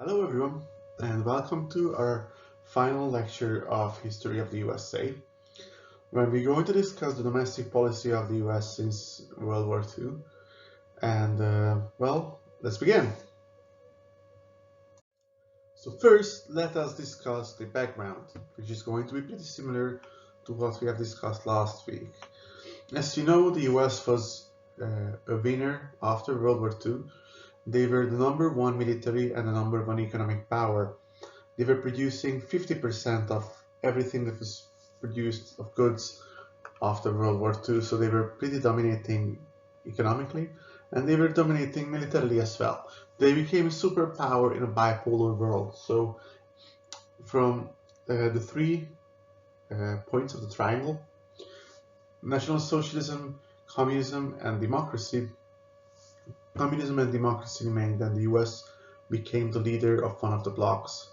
Hello everyone, and welcome to our final lecture of History of the USA, when we're going to discuss the domestic policy of the US since World War II. And well, let's begin. So first, let us discuss the background, which is going to be pretty similar to what we have discussed last week. As you know, the US was a winner after World War II. They were the number one military and the number one economic power. They were producing 50% of everything that was produced of goods after World War II, so they were pretty dominating economically, and they were dominating militarily as well. They became a superpower in a bipolar world. So from the three points of the triangle, National Socialism, Communism, and Democracy, Communism and democracy remained, and the US became the leader of one of the blocs.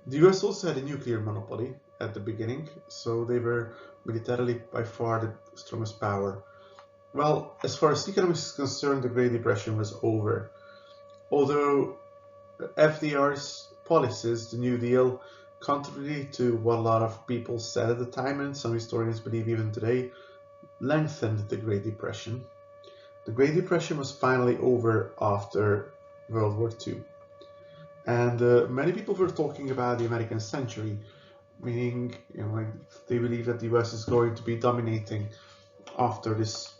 The US also had a nuclear monopoly at the beginning, so they were militarily by far the strongest power. Well, as far as economics is concerned, the Great Depression was over. Although FDR's policies, the New Deal, contrary to what a lot of people said at the time, and some historians believe even today, lengthened the Great Depression. The Great Depression was finally over after World War II. And many people were talking about the American century, meaning they believe that the US is going to be dominating after this.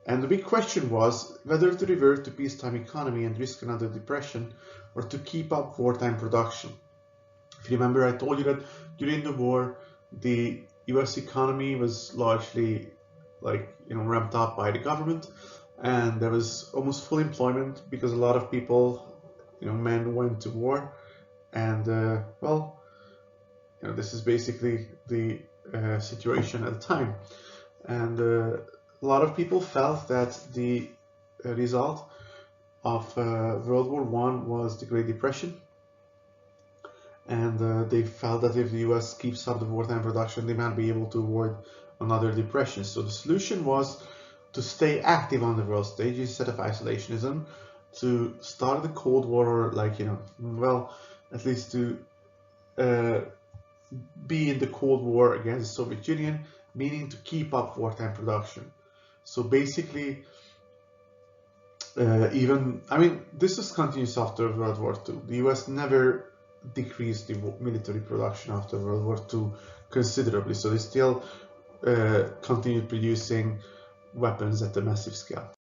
And the big question was whether to revert to peacetime economy and risk another depression, or to keep up wartime production. If you remember, I told you that during the war, the US economy was largely ramped up by the government, and there was almost full employment because a lot of people, men went to war, and this is basically the situation at the time. And a lot of people felt that the result of World War I was the Great Depression, and they felt that if the US keeps up the wartime production, they might be able to avoid another depression. So the solution was to stay active on the world stage instead of isolationism, to start the Cold War, or at least to be in the Cold War against the Soviet Union, meaning to keep up wartime production. So basically, this is continuous after World War II. The US never decreased the military production after World War II considerably, so they still continued producing weapons at a massive scale.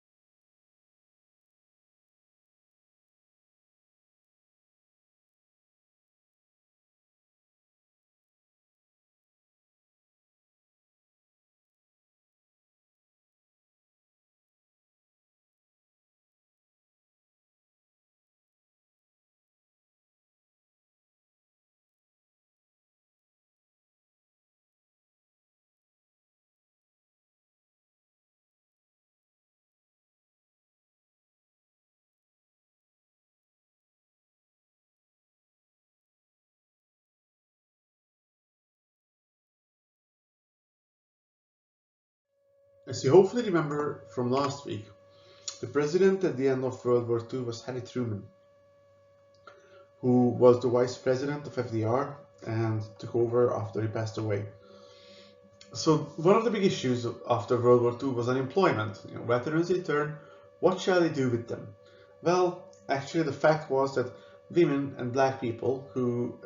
As you hopefully remember from last week, the president at the end of World War II was Harry Truman, who was the vice president of FDR and took over after he passed away. So one of the big issues after World War II was unemployment. Veterans return, what shall they do with them? Well, actually the fact was that women and black people who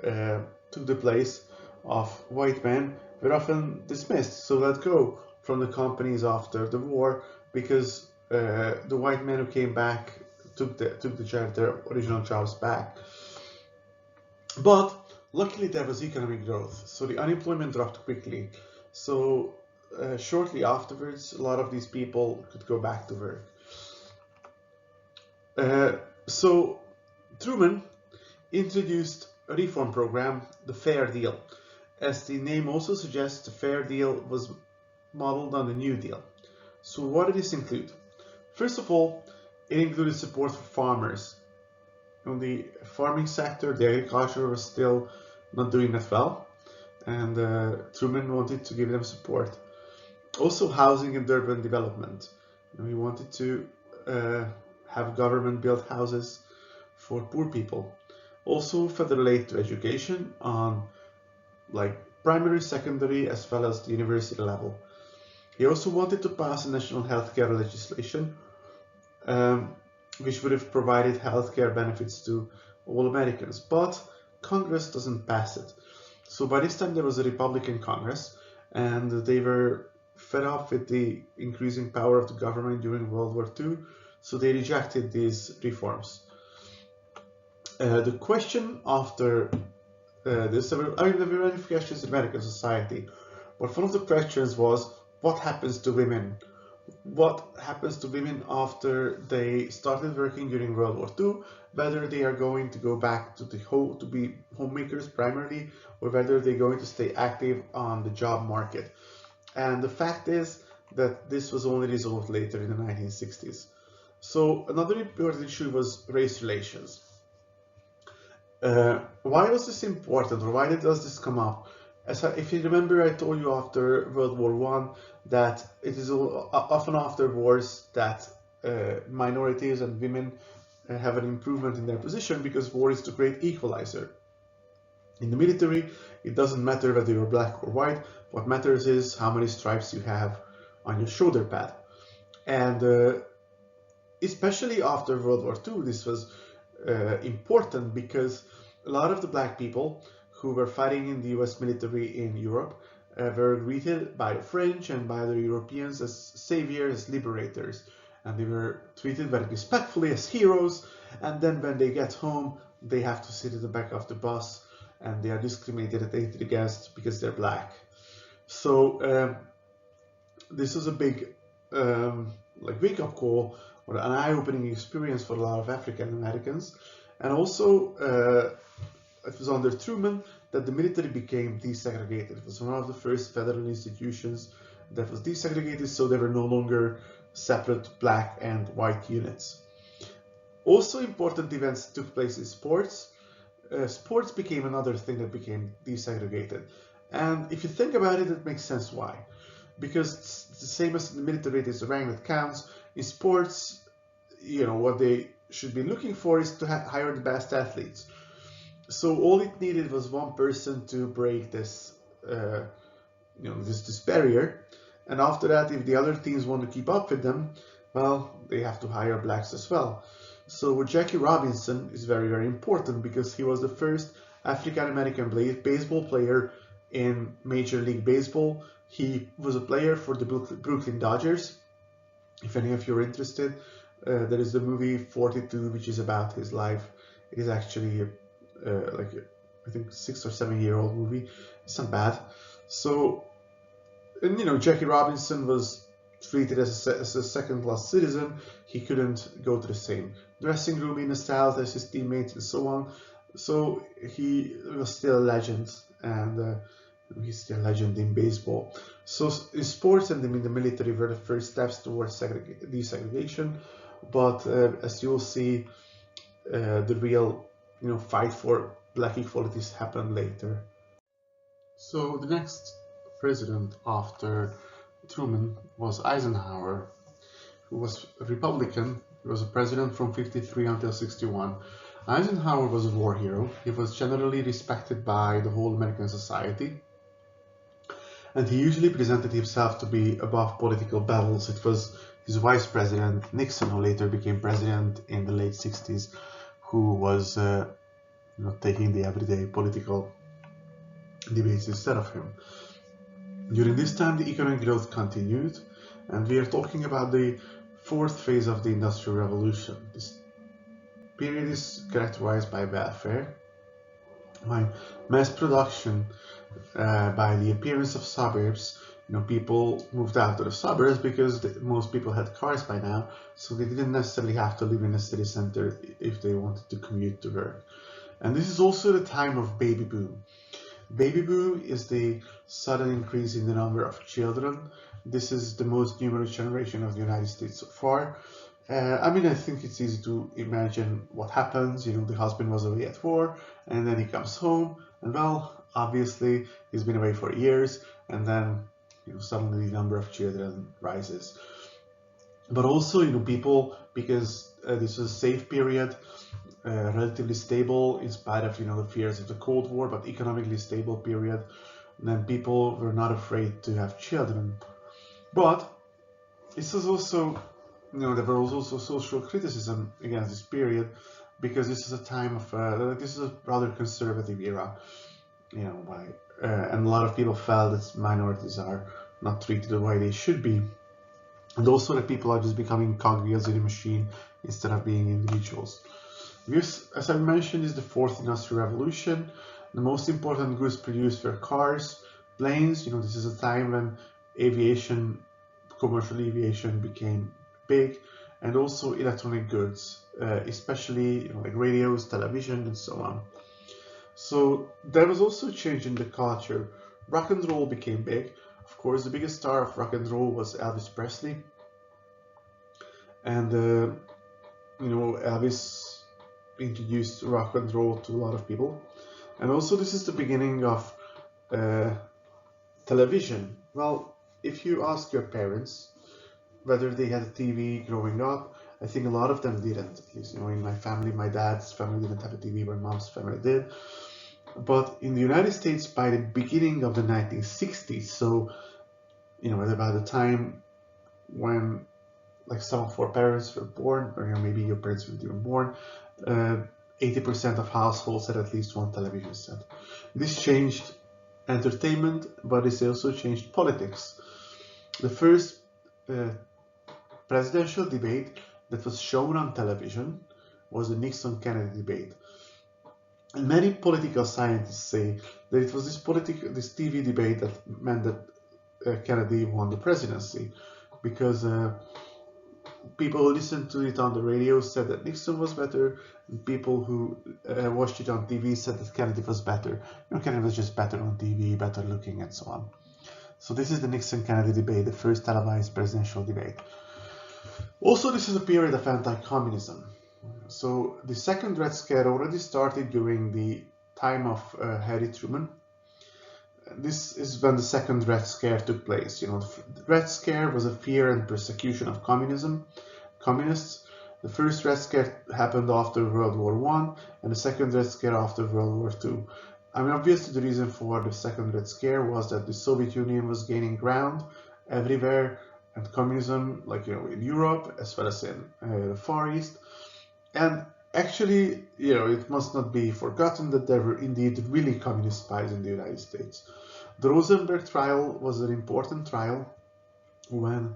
took the place of white men were often dismissed, so let go from the companies after the war, because the white men who came back took their original jobs back. But luckily there was economic growth, so the unemployment dropped quickly. So shortly afterwards, a lot of these people could go back to work. So Truman introduced a reform program, the Fair Deal. As the name also suggests, the Fair Deal was modeled on the New Deal. So what did this include? First of all, it included support for farmers. In the farming sector, the agriculture was still not doing that well, and Truman wanted to give them support. Also, housing and urban development. He wanted to have government build houses for poor people. Also federal aid to education on like primary, secondary, as well as the university level. He also wanted to pass a national healthcare legislation, um, which would have provided healthcare benefits to all Americans, but Congress doesn't pass it. So by this time there was a Republican Congress, and they were fed up with the increasing power of the government during World War II, so they rejected these reforms. The question after this, I mean, there were many questions in American society, but one of the questions was, what happens to women? What happens to women after they started working during World War II, whether they are going to go back to the home to be homemakers primarily, or whether they're going to stay active on the job market. And the fact is that this was only resolved later in the 1960s. So another important issue was race relations. Why was this important, or why does this come up? If you remember, I told you after World War I that it is often after wars that minorities and women have an improvement in their position, because war is the great equalizer. In the military, it doesn't matter whether you're black or white. What matters is how many stripes you have on your shoulder pad. And especially after World War II, this was important because a lot of the black people who were fighting in the US military in Europe were greeted by the French and by the Europeans as saviors, as liberators, and they were treated very respectfully as heroes. And then when they get home, they have to sit at the back of the bus, and they are discriminated against because they're black. So this is a big wake-up call, or an eye-opening experience for a lot of African Americans. And also it was under Truman that the military became desegregated. It was one of the first federal institutions that was desegregated, so there were no longer separate black and white units. Also important events took place in sports. Sports became another thing that became desegregated. And if you think about it, it makes sense why. Because it's the same as in the military, it is the rank that counts. In sports, what they should be looking for is to hire the best athletes. So all it needed was one person to break this, this barrier. And after that, if the other teams want to keep up with them, well, they have to hire blacks as well. So Jackie Robinson is very, very important because he was the first African-American baseball player in Major League Baseball. He was a player for the Brooklyn Dodgers. If any of you are interested, there is the movie 42, which is about his life. It is actually I think 6 or 7 year old movie. It's not bad. So, and Jackie Robinson was treated as a second-class citizen. He couldn't go to the same dressing room in the South as his teammates and so on. So he was still a legend, and he's still a legend in baseball. So in sports and in the military were the first steps towards desegregation. But as you'll see, the real fight for black equalities happened later. So the next president after Truman was Eisenhower, who was a Republican. He was a president from 53 until 61. Eisenhower was a war hero. He was generally respected by the whole American society, and he usually presented himself to be above political battles. It was his vice president, Nixon, who later became president in the late 60s, who was taking the everyday political debates instead of him. During this time, the economic growth continued, and we are talking about the fourth phase of the Industrial Revolution. This period is characterized by welfare, by mass production, by the appearance of suburbs. People moved out to the suburbs because most people had cars by now, so they didn't necessarily have to live in a city center if they wanted to commute to work. And this is also the time of baby boom. Baby boom is the sudden increase in the number of children. This is the most numerous generation of the United States so far. I think it's easy to imagine what happens. The husband was away at war, and then he comes home, and well, obviously he's been away for years, and then suddenly the number of children rises. But also, people, because this was a safe period, relatively stable in spite of the fears of the Cold War, but economically stable period. And then people were not afraid to have children. But this is also, there was also social criticism against this period, because this is a time of this is a rather conservative era, and a lot of people felt that minorities are not treated the way they should be, and also that people are just becoming cogwheels in a machine instead of being individuals. This, as I mentioned, is the fourth industrial revolution. The most important goods produced were cars, planes. This is a time when aviation, commercial aviation, became big, and also electronic goods, especially like radios, television, and so on. So there was also a change in the culture. Rock and roll became big. Of course, the biggest star of rock and roll was Elvis Presley, and Elvis introduced rock and roll to a lot of people. And also, this is the beginning of television. Well, if you ask your parents whether they had a TV growing up, I think a lot of them didn't. At least, in my family, my dad's family didn't have a TV, my mom's family did. But in the United States, by the beginning of the 1960s, so at about the time when like some of our parents were born, or maybe your parents weren't even born, 80% of households had at least one television set. This changed entertainment, but it also changed politics. The first presidential debate that was shown on television was the Nixon-Kennedy debate. And many political scientists say that it was this TV debate that meant that Kennedy won the presidency, because people who listened to it on the radio said that Nixon was better, and people who watched it on TV said that Kennedy was better. Kennedy was just better on TV, better looking, and so on. So this is the Nixon-Kennedy debate, the first televised presidential debate. Also, this is a period of anti-communism. So the second Red Scare already started during the time of Harry Truman. This is when the second Red Scare took place. The Red Scare was a fear and persecution of communists. The first Red Scare happened after World War I, and the second Red Scare after World War II. Obviously the reason for the second Red Scare was that the Soviet Union was gaining ground everywhere, and communism, like in Europe as well as in the Far East. And actually, it must not be forgotten that there were indeed really communist spies in the United States. The Rosenberg trial was an important trial when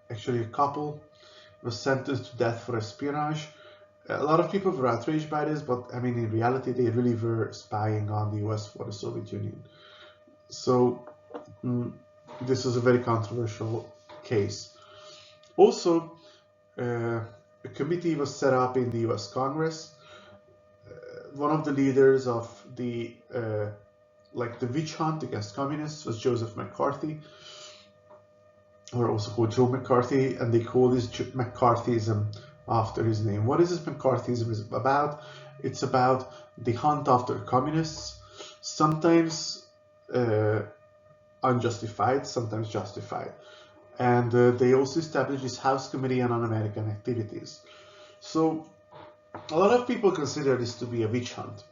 actually a couple was sentenced to death for espionage. A lot of people were outraged by this, but in reality, they really were spying on the US for the Soviet Union. So this was a very controversial case. Also, a committee was set up in the US Congress. One of the leaders of the witch hunt against communists was Joseph McCarthy, or also called Joe McCarthy, and they call this McCarthyism after his name. What is this McCarthyism about? It's about the hunt after communists, sometimes unjustified, sometimes justified. And they also established this House Committee on Un-American Activities. So a lot of people consider this to be a witch hunt,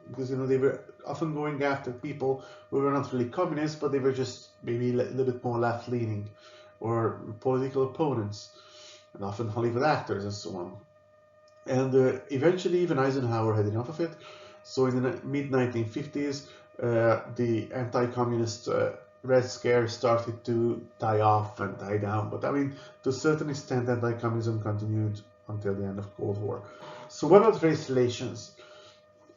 because they were often going after people who were not really communists, but they were just maybe a little bit more left-leaning, or political opponents, and often Hollywood actors and so on. And eventually even Eisenhower had enough of it. So in the mid-1950s, the anti-communist Red Scare started to die off and die down. But to a certain extent, anti-communism continued until the end of Cold War. So what about race relations?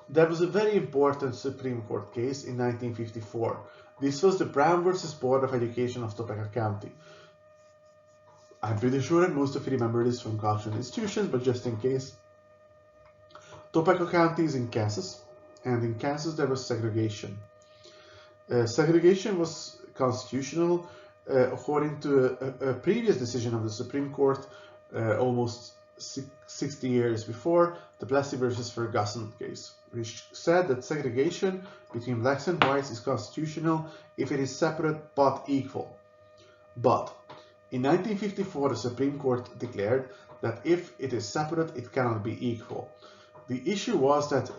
There was a very important Supreme Court case in 1954. This was the Brown versus Board of Education of Topeka County. I'm pretty sure that most of you remember this from cultural institutions, but just in case. Topeka County is in Kansas, and in Kansas there was segregation. Segregation was constitutional according to a previous decision of the Supreme Court almost 60 years before, the Plessy versus Ferguson case, which said that segregation between blacks and whites is constitutional if it is separate but equal. But in 1954, the Supreme Court declared that if it is separate, it cannot be equal. The issue was that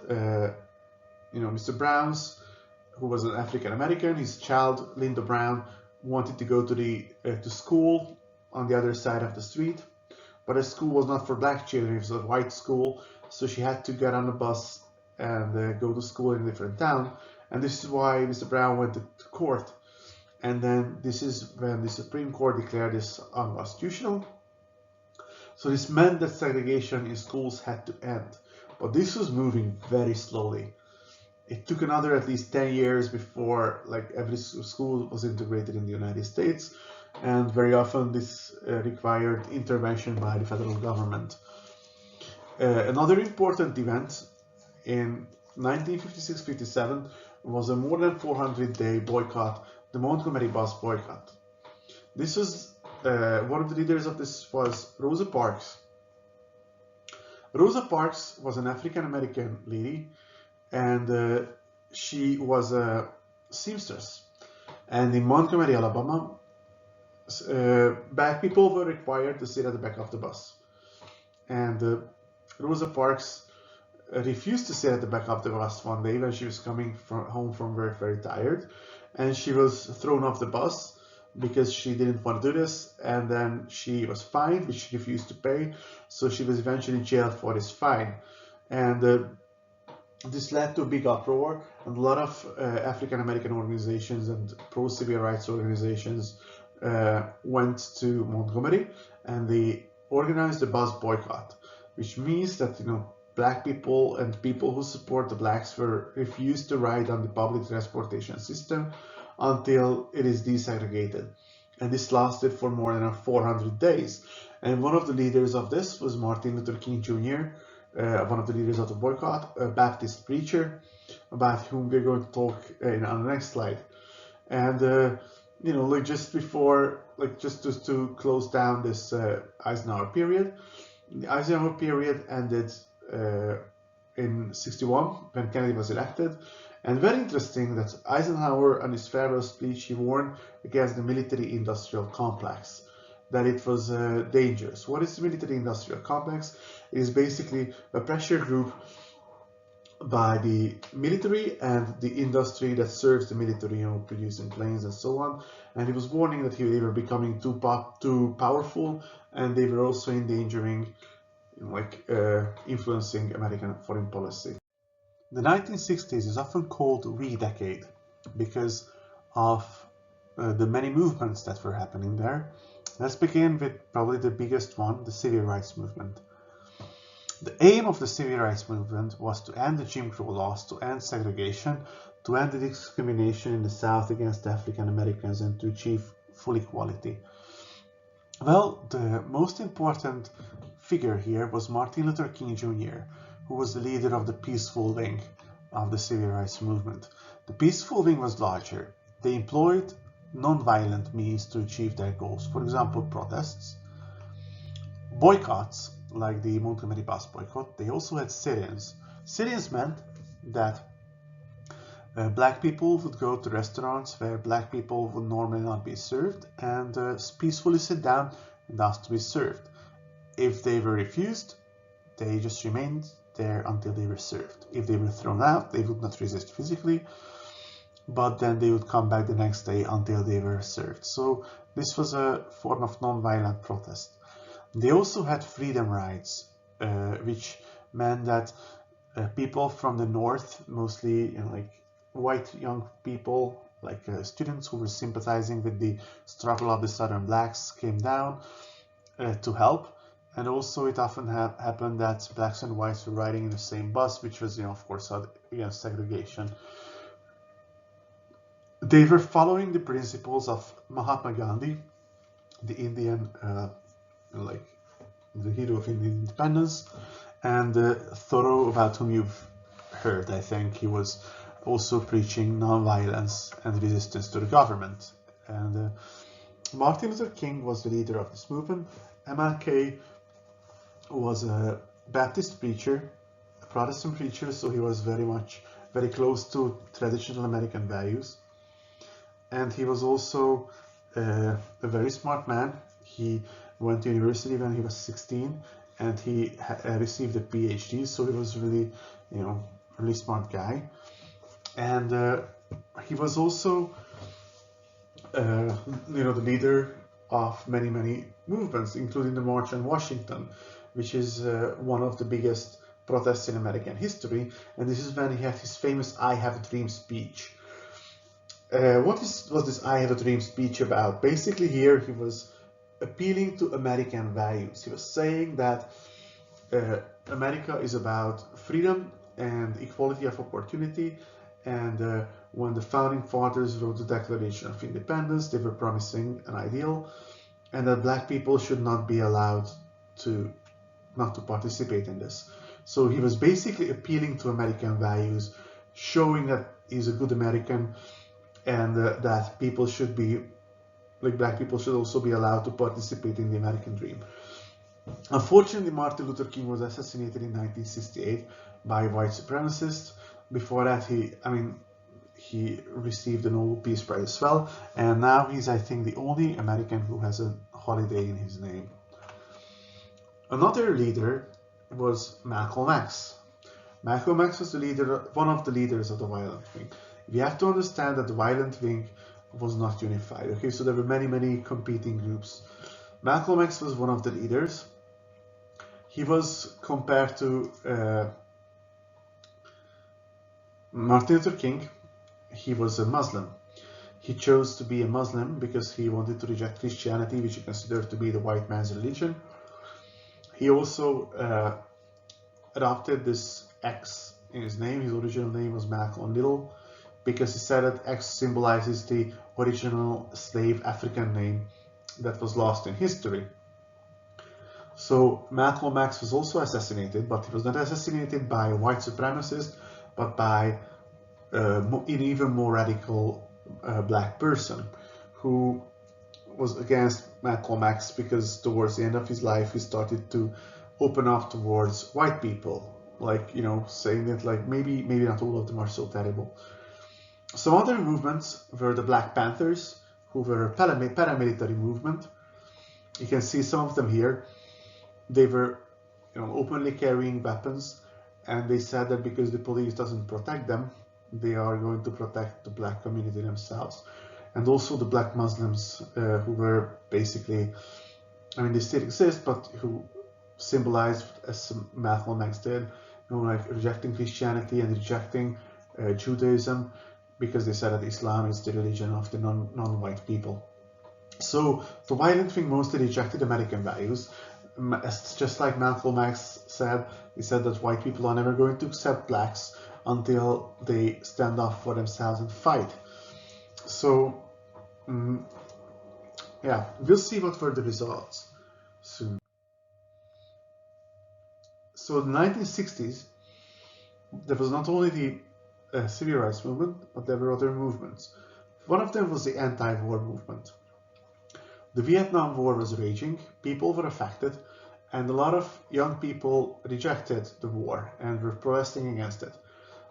Mr. Brown's, who was an African American, his child Linda Brown wanted to go to school on the other side of the street, but the school was not for black children, it was a white school, so she had to get on a bus and go to school in a different town. And this is why Mr. Brown went to court. And then this is when the Supreme Court declared this unconstitutional. So this meant that segregation in schools had to end. But this was moving very slowly. It took another at least 10 years before every school was integrated in the United States. And very often this required intervention by the federal government. Another important event in 1956-57 was a more than 400-day boycott, the Montgomery bus boycott. This was one of the leaders of this was Rosa Parks. Rosa Parks was an African-American lady, and she was a seamstress. And in Montgomery, Alabama, black people were required to sit at the back of the bus. And Rosa Parks refused to sit at the back of the bus one day when she was coming home from work very tired, and she was thrown off the bus because she didn't want to do this, and then she was fined, which she refused to pay, so she was eventually jailed for this fine. And this led to a big uproar, and a lot of African American organizations and pro-civil rights organizations went to Montgomery, and they organized a bus boycott, which means that black people and people who support the blacks were refused to ride on the public transportation system until it is desegregated. And this lasted for more than 400 days. And one of the leaders of this was Martin Luther King Jr., one of the leaders of the boycott, a Baptist preacher, about whom we're going to talk on the next slide. And just to close down this Eisenhower period, the Eisenhower period ended in '61 when Kennedy was elected. And very interesting that Eisenhower, on his farewell speech, he warned against the military-industrial complex, that it was dangerous. What is the military-industrial complex? It is basically a pressure group by the military and the industry that serves the military, producing planes and so on. And he was warning that they were becoming too powerful, and they were also endangering, influencing American foreign policy. The 1960s is often called WWII decade because of the many movements that were happening there. Let's begin with probably the biggest one, the civil rights movement. The aim of the civil rights movement was to end the Jim Crow laws, to end segregation, to end the discrimination in the South against African Americans, and to achieve full equality. Well, the most important figure here was Martin Luther King Jr., who was the leader of the peaceful wing of the civil rights movement. The peaceful wing was larger. They employed non-violent means to achieve their goals. For example, protests, boycotts, like the Montgomery bus boycott. They also had sit-ins. Sit-ins meant that black people would go to restaurants where black people would normally not be served and peacefully sit down and ask to be served. If they were refused, they just remained there until they were served. If they were thrown out, they would not resist physically, but then they would come back the next day until they were served. So this was a form of non-violent protest. They also had freedom rides, which meant that people from the North, mostly white young people, students who were sympathizing with the struggle of the Southern blacks, came down to help. And also it often happened that blacks and whites were riding in the same bus, which was, of course, against segregation. They were following the principles of Mahatma Gandhi, the Indian, the hero of Indian independence, and Thoreau, about whom you've heard. I think he was also preaching non-violence and resistance to the government. And Martin Luther King was the leader of this movement. MLK was a Baptist preacher, a Protestant preacher, so he was very close to traditional American values. And he was also a very smart man. He went to university when he was 16, and he received a PhD. So he was really, really smart guy. And he was also, the leader of many movements, including the March on Washington, which is one of the biggest protests in American history. And this is when he had his famous "I Have a Dream" speech. What was this "I Have a Dream" speech about? Basically, here he was appealing to American values. He was saying that America is about freedom and equality of opportunity. And when the founding fathers wrote the Declaration of Independence, they were promising an ideal, and that black people should not be allowed not to participate in this. So he was basically appealing to American values, showing that he's a good American, and that people should be, like black people should also be allowed to participate in the American dream. Unfortunately, Martin Luther King was assassinated in 1968 by white supremacists. Before that, he received the Nobel Peace Prize as well, and now he's, I think, the only American who has a holiday in his name. Another leader was Malcolm X. Malcolm X was one of the leaders of the violent wing. We have to understand that the violent wing was not unified. Okay, so there were many competing groups. Malcolm X was one of the leaders. He was compared to Martin Luther King. He was a Muslim. He chose to be a Muslim because he wanted to reject Christianity, which he considered to be the white man's religion. He also adopted this X in his name. His original name was Malcolm Little, because he said that X symbolizes the original slave African name that was lost in history. So Malcolm X was also assassinated, but he was not assassinated by a white supremacist, but by an even more radical black person who was against Malcolm X, because towards the end of his life he started to open up towards white people, like, saying that, like, maybe not all of them are so terrible. Some other movements were the Black Panthers, who were a paramilitary movement. You can see some of them here. They were, openly carrying weapons, and they said that because the police doesn't protect them, they are going to protect the black community themselves. And also the black Muslims, who were basically, they still exist, but who symbolized, as Malcolm X did, like rejecting Christianity and rejecting Judaism, because they said that Islam is the religion of the non-white people. So the violent wing mostly rejected American values. Just like Malcolm X said, he said that white people are never going to accept blacks until they stand up for themselves and fight. So, yeah, we'll see what were the results soon. So in the 1960s, there was not only the civil rights movement, but there were other movements. One of them was the anti-war movement. The Vietnam War was raging, people were affected, and a lot of young people rejected the war and were protesting against it.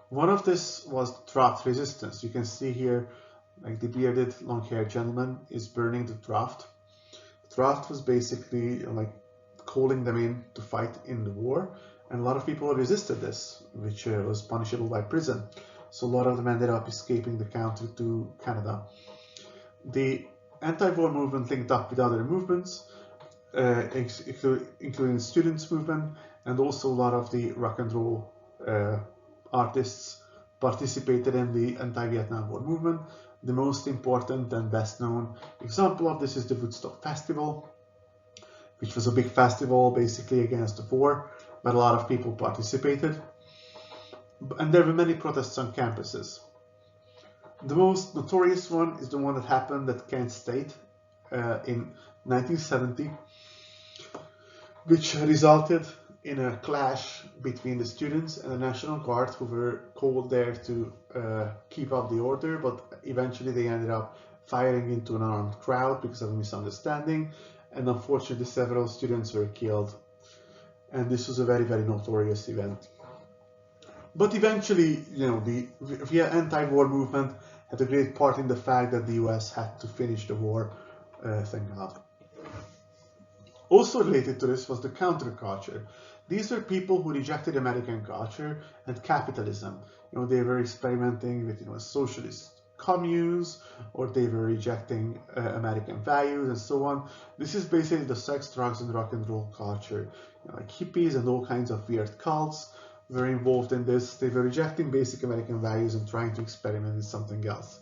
One of this was draft resistance. You can see here, like, the bearded, long-haired gentleman is burning the draft. The draft was basically like calling them in to fight in the war, and a lot of people resisted this, which was punishable by prison. So a lot of them ended up escaping the country to Canada. The anti-war movement linked up with other movements, including the students' movement, and also a lot of the rock and roll artists participated in the anti-Vietnam War movement. The most important and best known example of this is the Woodstock Festival, which was a big festival basically against the war, but a lot of people participated. And there were many protests on campuses. The most notorious one is the one that happened at Kent State in 1970, which resulted in a clash between the students and the National Guard, who were called there to keep up the order, but eventually they ended up firing into an armed crowd because of a misunderstanding, and unfortunately several students were killed. And this was a very notorious event. But eventually, the anti-war movement had a great part in the fact that the US had to finish the war, thank God. Also related to this was the counterculture. These were people who rejected American culture and capitalism. They were experimenting with, socialist communes, or they were rejecting American values and so on. This is basically the sex, drugs, and rock and roll culture. Like hippies and all kinds of weird cults were involved in this. They were rejecting basic American values and trying to experiment with something else.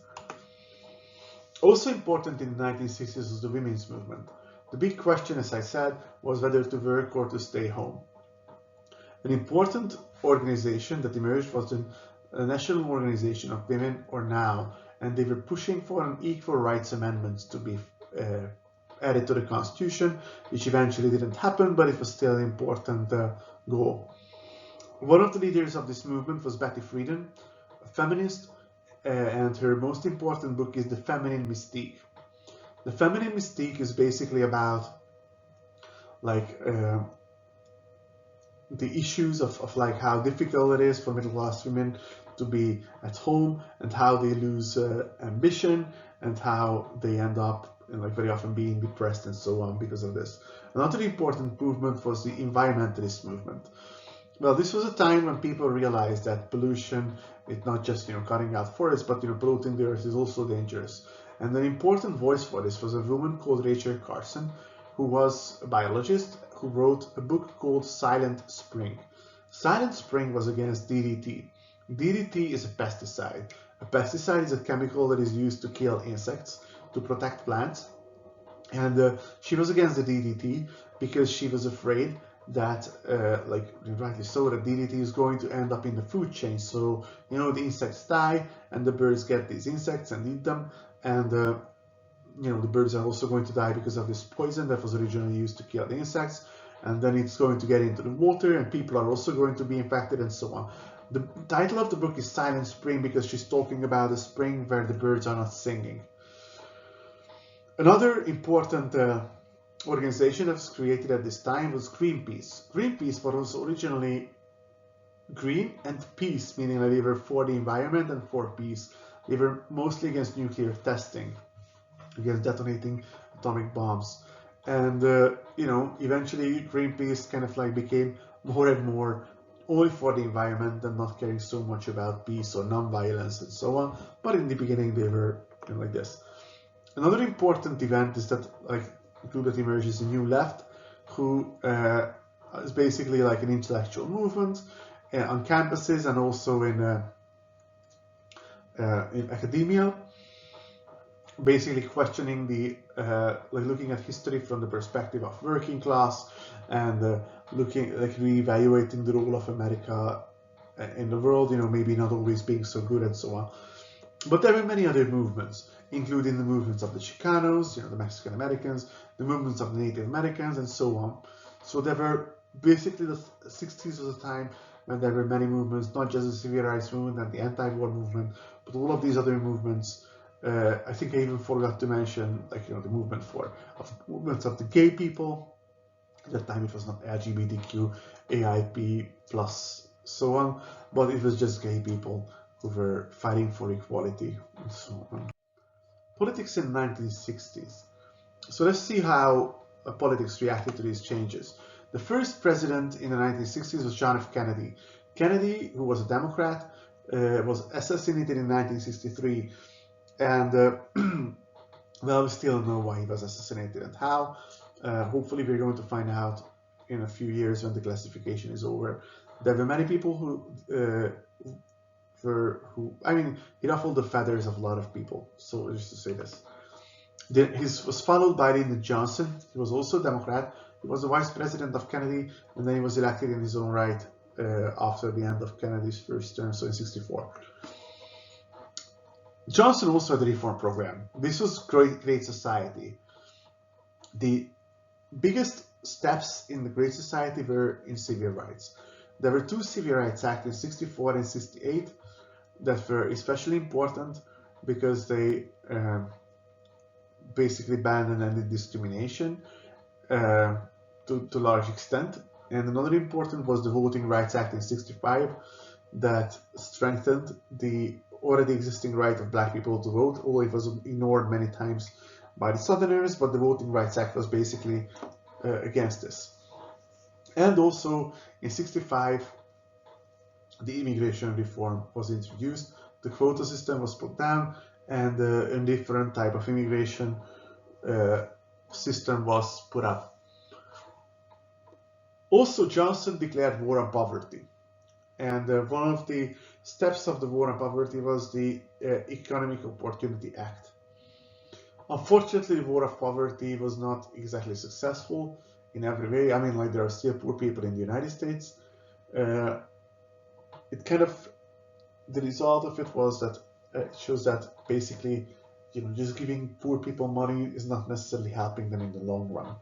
Also important in the 1960s was the women's movement. The big question, as I said, was whether to work or to stay home. An important organization that emerged was the National Organization of Women, or NOW, and they were pushing for an equal rights amendment to be added to the Constitution, which eventually didn't happen, but it was still an important goal. One of the leaders of this movement was Betty Friedan, a feminist, and her most important book is The Feminine Mystique. The Feminine Mystique is basically about the issues of like how difficult it is for middle class women to be at home, and how they lose ambition, and how they end up very often being depressed and so on because of this. Another important movement was the environmentalist movement. Well, this was a time when people realized that pollution is not just cutting out forests, but polluting the earth is also dangerous. And an important voice for this was a woman called Rachel Carson, who was a biologist who wrote a book called Silent Spring. Silent Spring was against DDT. DDT is a pesticide. A pesticide is a chemical that is used to kill insects, to protect plants. And she was against the DDT because she was afraid that, rightly so, that DDT is going to end up in the food chain. So, the insects die and the birds get these insects and eat them. And, the birds are also going to die because of this poison that was originally used to kill the insects. And then it's going to get into the water and people are also going to be infected and so on. The title of the book is Silent Spring because she's talking about a spring where the birds are not singing. Another important organization that was created at this time was Greenpeace. Greenpeace was originally green and peace, meaning that they were for the environment and for peace. They were mostly against nuclear testing, against detonating atomic bombs. And, eventually Greenpeace kind of became more and more only for the environment and not caring so much about peace or non-violence and so on. But in the beginning they were like this. Another important event is that a group that emerges, the New Left, who is basically like an intellectual movement on campuses and also in academia, basically questioning the looking at history from the perspective of working class and looking reevaluating the role of America in the world, maybe not always being so good and so on. But there were many other movements, including the movements of the Chicanos, the Mexican Americans, the movements of the Native Americans, and so on. So there were basically the 60s was a time when there were many movements, not just the civil rights movement and the anti-war movement, but all of these other movements. I think I even forgot to mention, the movements of the gay people. At that time, it was not LGBTQ, AIP plus so on, but it was just gay people who were fighting for equality and so on. Politics in the 1960s. So let's see how politics reacted to these changes. The first president in the 1960s was John F. Kennedy. Kennedy, who was a Democrat, was assassinated in 1963. And well, we still don't know why he was assassinated and how. Hopefully we're going to find out in a few years when the classification is over. There were many people who he ruffled the feathers of a lot of people. So just to say this. He was followed by Lyndon Johnson. He was also a Democrat. He was the vice president of Kennedy, and then he was elected in his own right after the end of Kennedy's first term, so in '64. Johnson also had a reform program. This was Great Society. The biggest steps in the Great Society were in civil rights. There were two Civil Rights Acts in '64 and '68 that were especially important because they basically banned and ended discrimination to a large extent. And another important was the Voting Rights Act in '65 that strengthened the already existing right of black people to vote, although it was ignored many times by the Southerners. But the Voting Rights Act was basically against this. And also in 65, the immigration reform was introduced, the quota system was put down, and a different type of immigration system was put up. Also, Johnson declared war on poverty, and one of the steps of the war on poverty was the Economic Opportunity Act. Unfortunately, the war on poverty was not exactly successful in every way. I mean, like, there are still poor people in the United States. It kind of, the result of it was that it shows that basically, just giving poor people money is not necessarily helping them in the long run.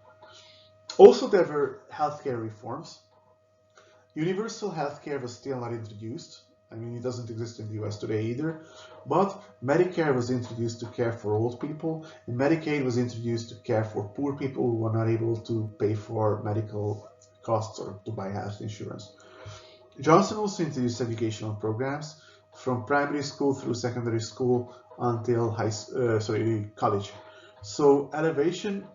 Also, there were healthcare reforms. Universal healthcare was still not introduced. I mean, it doesn't exist in the US today either. But Medicare was introduced to care for old people, and Medicaid was introduced to care for poor people who were not able to pay for medical costs or to buy health insurance. Johnson also introduced educational programs from primary school through secondary school until college. So evaluation,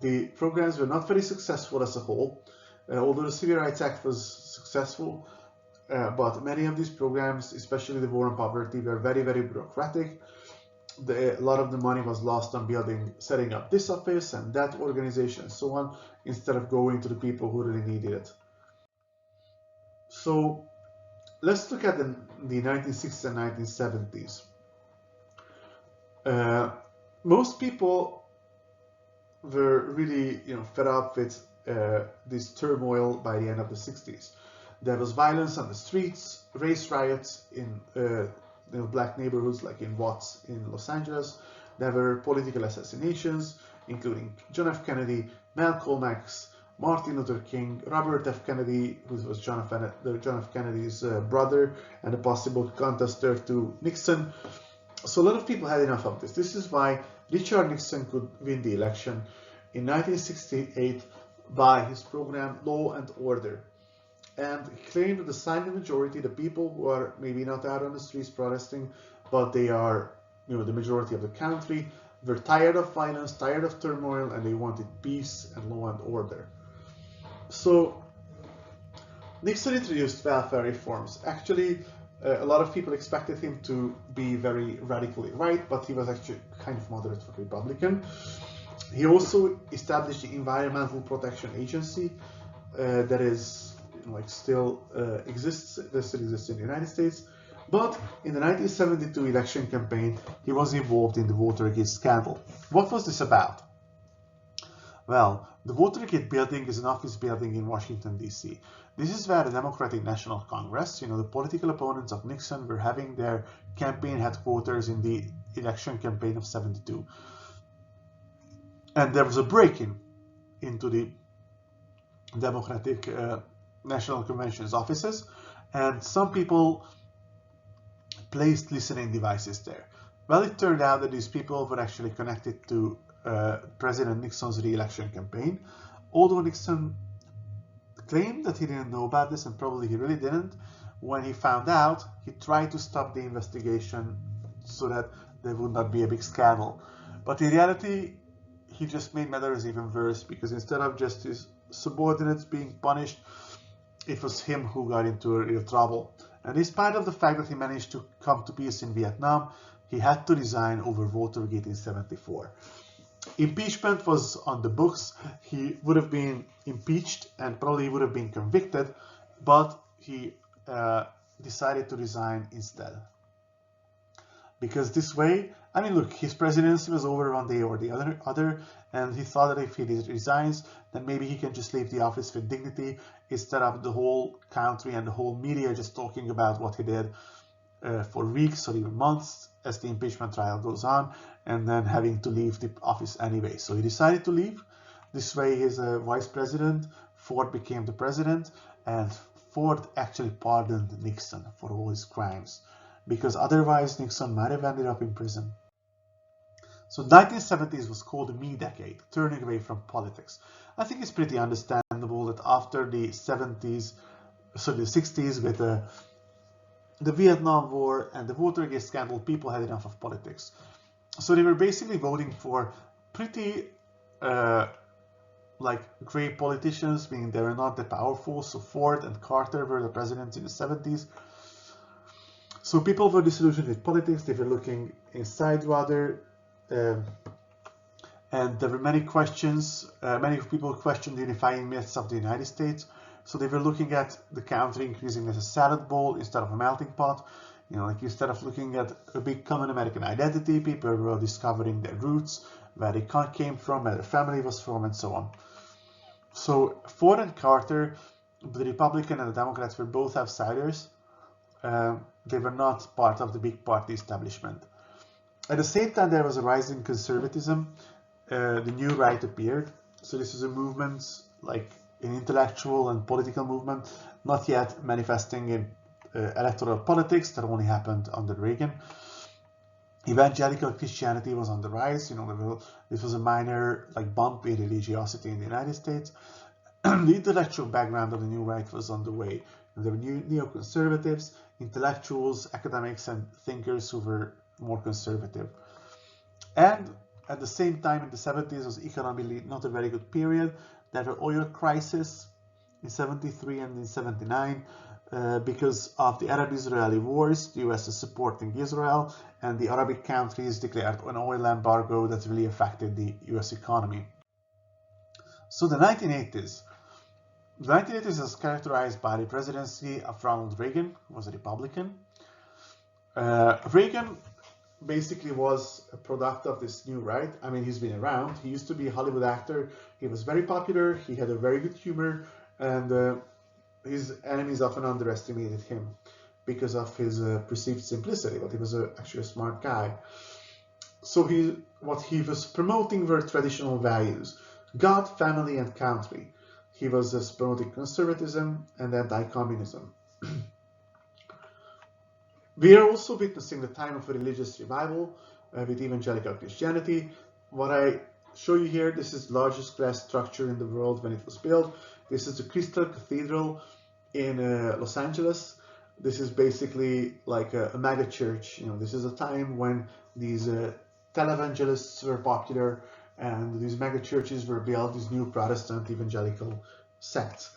the programs were not very successful as a whole. Although the Civil Rights Act was successful, but many of these programs, especially the war on poverty, were very, very bureaucratic. A lot of the money was lost on setting up this office and that organization and so on, instead of going to the people who really needed it. So let's look at the 1960s and 1970s. Most people were really, fed up with this turmoil by the end of the 60s. There was violence on the streets, race riots in black neighborhoods like in Watts in Los Angeles. There were political assassinations, including John F. Kennedy, Malcolm X, Martin Luther King, Robert F. Kennedy, who was John F. Kennedy's brother and a possible contester to Nixon. So a lot of people had enough of this. This is why Richard Nixon could win the election in 1968 by his program Law and Order. And he claimed that the silent majority, the people who are maybe not out on the streets protesting, but they are, the majority of the country, were tired of violence, tired of turmoil, and they wanted peace and law and order. So Nixon introduced welfare reforms. Actually, a lot of people expected him to be very radically right, but he was actually kind of moderate Republican. He also established the Environmental Protection Agency that is still exists in the United States. But in the 1972 election campaign, he was involved in the Watergate scandal. What was this about? Well, the Watergate building is an office building in Washington, D.C. This is where the Democratic National Congress, the political opponents of Nixon, were having their campaign headquarters in the election campaign of 72. And there was a break-in into the Democratic National Convention's offices, and some people placed listening devices there. Well, it turned out that these people were actually connected to President Nixon's re-election campaign. Although Nixon claimed that he didn't know about this, and probably he really didn't, when he found out, he tried to stop the investigation so that there would not be a big scandal. But in reality, he just made matters even worse, because instead of just his subordinates being punished, it was him who got into real trouble. And in spite of the fact that he managed to come to peace in Vietnam, he had to resign over Watergate in 74. Impeachment was on the books. He would have been impeached and probably would have been convicted, but he decided to resign instead. Because this way, I mean, look, his presidency was over one day or the other, and he thought that if he resigns, then maybe he can just leave the office with dignity instead of the whole country and the whole media just talking about what he did for weeks or even months as the impeachment trial goes on, and then having to leave the office anyway. So he decided to leave. This way, his vice president, Ford, became the president, and Ford actually pardoned Nixon for all his crimes, because otherwise Nixon might have ended up in prison. So the 1970s was called the Me Decade, turning away from politics. I think it's pretty understandable that after the 60s with the Vietnam War and the Watergate scandal, people had enough of politics. So they were basically voting for pretty like gray politicians, meaning they were not that powerful. So Ford and Carter were the presidents in the 70s. So people were disillusioned with politics. They were looking inside rather. And there were many questions. Many people questioned the unifying myths of the United States. So they were looking at the country increasingly as a salad bowl instead of a melting pot. You know, like instead of looking at a big common American identity, people were discovering their roots, where they came from, where their family was from, and so on. So Ford and Carter, the Republican and the Democrats, were both outsiders. They were not part of the big party establishment. At the same time, there was a rise in conservatism. The new right appeared. So this was a movement, like an intellectual and political movement, not yet manifesting in electoral politics. That only happened under Reagan. Evangelical Christianity was on the rise. You know, this was a minor like bump in religiosity in the United States. The intellectual background of the new right was on the way. And there were neoconservatives, intellectuals, academics, and thinkers who were more conservative. And at the same time, in the 70s, was economically not a very good period. There were oil crisis in 73 and in 79 because of the Arab-Israeli wars. The US is supporting Israel, and the Arabic countries declared an oil embargo that really affected the US economy. So the 1980s. The 1980s was characterized by the presidency of Ronald Reagan, who was a Republican. Reagan basically was a product of this new right. I mean, he's been around. He used to be a Hollywood actor. He was very popular. He had a very good humor, and his enemies often underestimated him because of his perceived simplicity, but he was actually a smart guy. So what he was promoting were traditional values: God, family, and country. He was promoting conservatism and anti-communism. We are also witnessing the time of a religious revival with evangelical Christianity. What I show you here, this is the largest glass structure in the world when it was built. This is the Crystal Cathedral in Los Angeles. This is basically like a mega church. You know, this is a time when these televangelists were popular, and these mega churches were built, these new Protestant evangelical sects.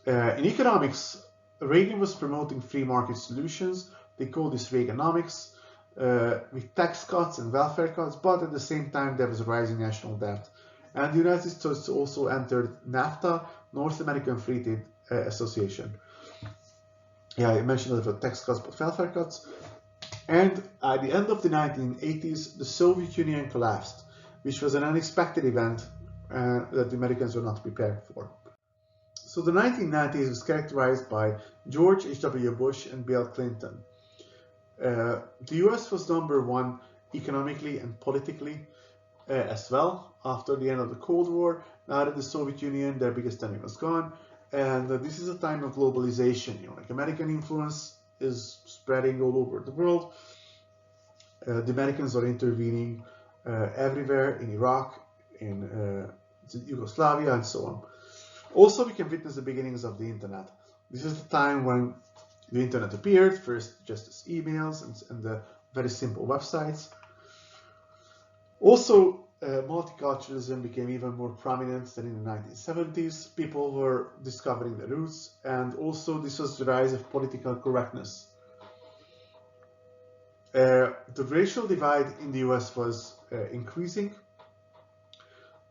In economics, Reagan was promoting free market solutions. They called this Reaganomics, with tax cuts and welfare cuts, but at the same time there was a rising national debt. And the United States also entered NAFTA, North American Free Trade Association. Yeah, I mentioned that for tax cuts, but welfare cuts. And at the end of the 1980s, the Soviet Union collapsed, which was an unexpected event that the Americans were not prepared for. So the 1990s was characterized by George H.W. Bush and Bill Clinton. The US was number one economically and politically as well after the end of the Cold War. Now that the Soviet Union, their biggest enemy, was gone, and this is a time of globalization. You know, like American influence is spreading all over the world. The Americans are intervening everywhere in Iraq, in Yugoslavia, and so on. Also, we can witness the beginnings of the internet. This is the time when the internet appeared, first just as emails and the very simple websites. Also, multiculturalism became even more prominent than in the 1970s. People were discovering their roots, and also this was the rise of political correctness. The racial divide in the US was increasing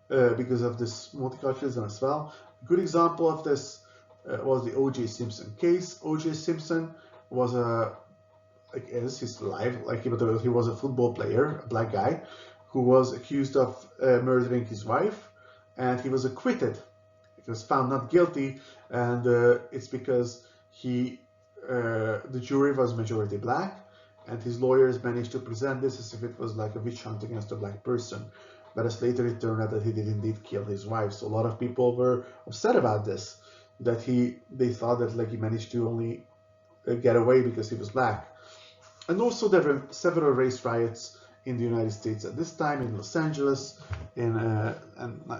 because of this multiculturalism as well. A good example of this was the O.J. Simpson case. O.J. Simpson was he's alive, he was a football player, a black guy, who was accused of murdering his wife, and he was acquitted. He was found not guilty, and it's because the jury was majority black, and his lawyers managed to present this as if it was like a witch hunt against a black person. Whereas later it turned out that he did indeed kill his wife. So a lot of people were upset about this, that they thought that like he managed to only get away because he was black. And also there were several race riots in the United States at this time, in Los Angeles, in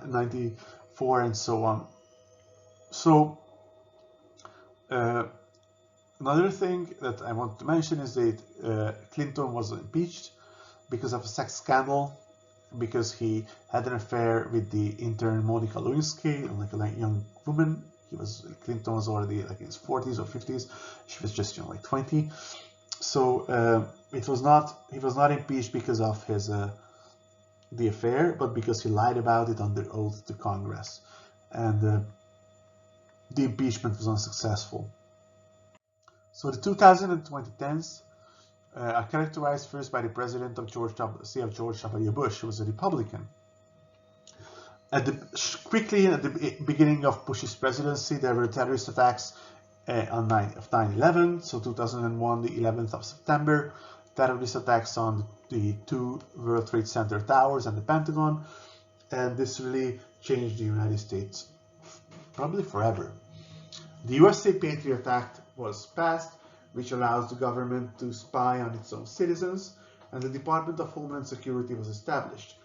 94 and so on. So another thing that I want to mention is that Clinton was impeached because of a sex scandal because he had an affair with the intern Monica Lewinsky, like a young woman. Clinton was already like in his 40s or 50s. She was just like 20. So he was not impeached because of his the affair, but because he lied about it under oath to Congress, and the impeachment was unsuccessful. So the 2000 and 2010s are characterized first by the president of George W. Bush, who was a Republican. Quickly at the beginning of Bush's presidency, there were terrorist attacks of 9/11, so 2001, the 11th of September, terrorist attacks on the two World Trade Center towers and the Pentagon, and this really changed the United States, probably forever. The USA Patriot Act was passed, which allows the government to spy on its own citizens, and the Department of Homeland Security was established.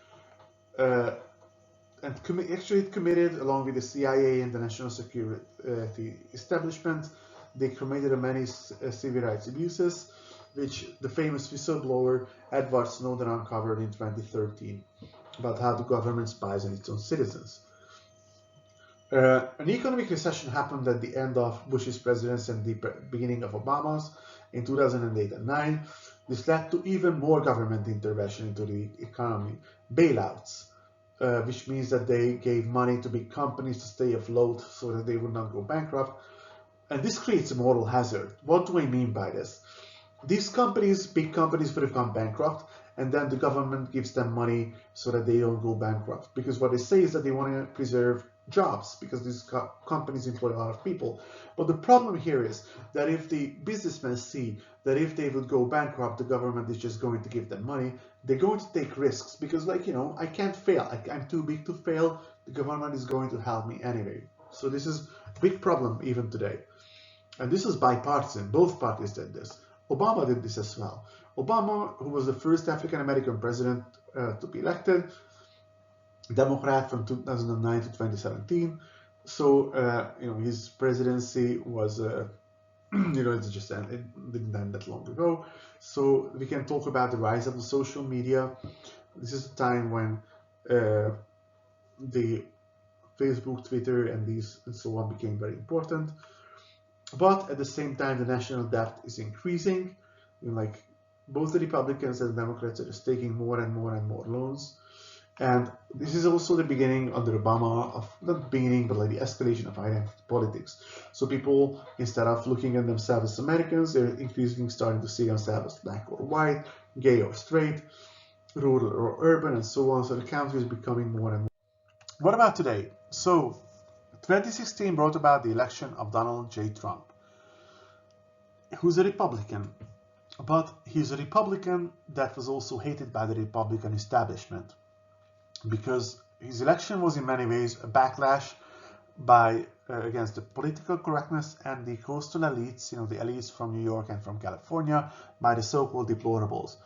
And actually it committed, along with the CIA and the National Security Establishment, they committed many civil rights abuses, which the famous whistleblower Edward Snowden uncovered in 2013 about how the government spies on its own citizens. An economic recession happened at the end of Bush's presidency and the beginning of Obama's in 2008 and 9. This led to even more government intervention into the economy, bailouts, which means that they gave money to big companies to stay afloat so that they would not go bankrupt. And this creates a moral hazard. What do I mean by this? These companies, big companies, would have gone bankrupt, and then the government gives them money so that they don't go bankrupt. Because what they say is that they want to preserve jobs, because these companies employ a lot of people. But the problem here is that if the businessmen see that if they would go bankrupt, the government is just going to give them money, they're going to take risks, because I can't fail. I'm too big to fail. The government is going to help me anyway. So this is a big problem even today. And this is bipartisan. Both parties did this. Obama did this as well. Obama, who was the first African-American president to be elected, Democrat from 2009 to 2017. So, his presidency was, it didn't end that long ago. So we can talk about the rise of the social media. This is a time when the Facebook, Twitter, and so on became very important. But at the same time, the national debt is increasing. Both the Republicans and the Democrats are just taking more and more and more loans. And this is also the beginning under Obama of, not beginning, but the escalation of identity politics. So people, instead of looking at themselves as Americans, they're increasingly starting to see themselves as black or white, gay or straight, rural or urban, and so on. So the country is becoming more and more. What about today? So 2016 brought about the election of Donald J. Trump, who's a Republican, but he's a Republican that was also hated by the Republican establishment, because his election was in many ways a backlash against the political correctness and the coastal elites, the elites from New York and from California, by the so-called deplorables.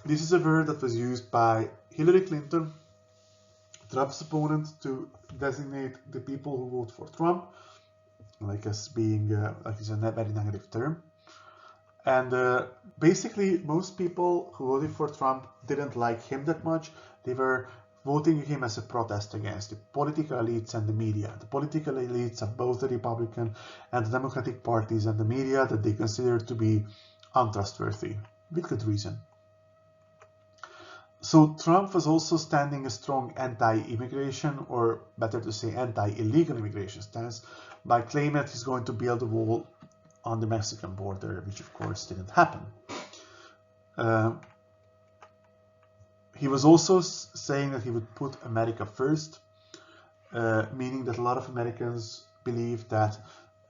This is a word that was used by Hillary Clinton, Trump's opponent, to designate the people who vote for Trump, as being it's a very negative term. And basically, most people who voted for Trump didn't like him that much. They were voting him as a protest against the political elites and the media. The political elites of both the Republican and the Democratic parties and the media that they considered to be untrustworthy, with good reason. So Trump was also standing a strong anti-immigration, or better to say anti-illegal immigration stance, by claiming that he's going to build a wall on the Mexican border, which of course didn't happen. He was also saying that he would put America first, meaning that a lot of Americans believe that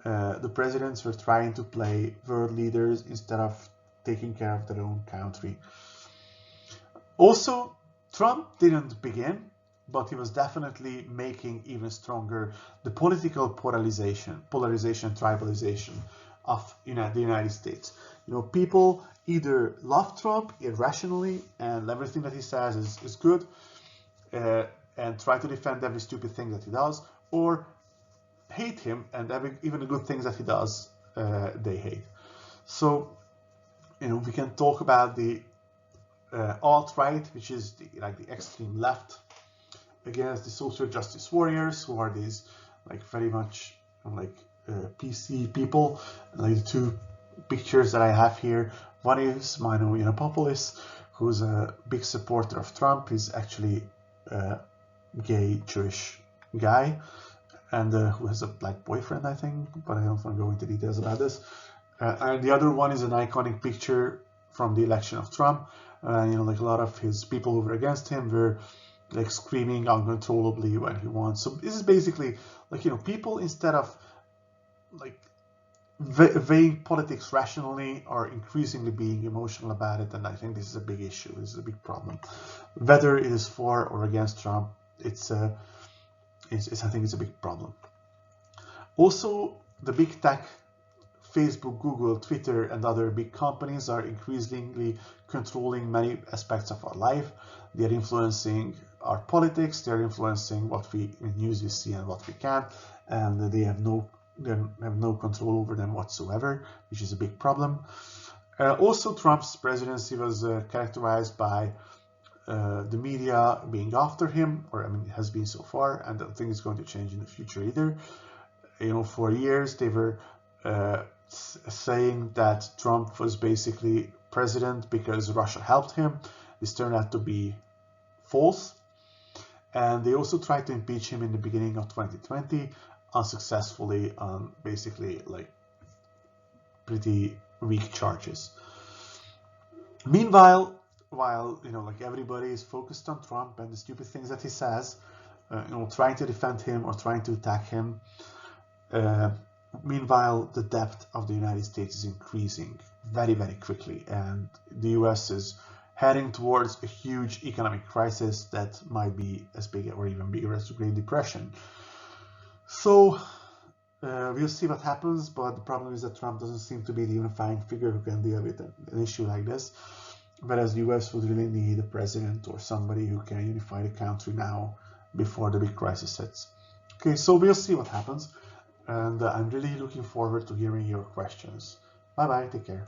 the presidents were trying to play world leaders instead of taking care of their own country. Also, Trump didn't begin, but he was definitely making even stronger the political polarization, tribalization of the United States. People either love Trump irrationally and everything that he says is good, and try to defend every stupid thing that he does, or hate him and even the good things that he does, they hate. So, we can talk about the alt-right, which is like the extreme left, against the social justice warriors, who are these like very much like PC people. Like the two pictures that I have here, one is Mino Yiannopoulos, who's a big supporter of Trump. He's actually a gay Jewish guy, and who has a black boyfriend, I think, but I don't want to go into details about this. And the other one is an iconic picture from the election of Trump. Like a lot of his people who were against him were like screaming uncontrollably when he won. So this is basically like, people, instead of like weighing politics rationally, are increasingly being emotional about it, and I think this is a big issue. This is a big problem. Whether it is for or against Trump, I think it's a big problem. Also, the big tech, Facebook, Google, Twitter, and other big companies are increasingly controlling many aspects of our life. They're influencing our politics, they're influencing what news we see and what we can't, and they have no control over them whatsoever, which is a big problem. Also, Trump's presidency was characterized by the media being after him, or it has been so far, and I don't think it's going to change in the future either. For years they were saying that Trump was basically president because Russia helped him. This turned out to be false. And they also tried to impeach him in the beginning of 2020, unsuccessfully, on basically like pretty weak charges. Meanwhile, while like everybody is focused on Trump and the stupid things that he says, trying to defend him or trying to attack him, meanwhile, the debt of the United States is increasing very, very quickly, and the US is heading towards a huge economic crisis that might be as big or even bigger as the Great Depression. So we'll see what happens, but the problem is that Trump doesn't seem to be the unifying figure who can deal with an issue like this, whereas the US would really need a president or somebody who can unify the country now before the big crisis hits. Okay, so we'll see what happens. And I'm really looking forward to hearing your questions. Bye-bye, take care.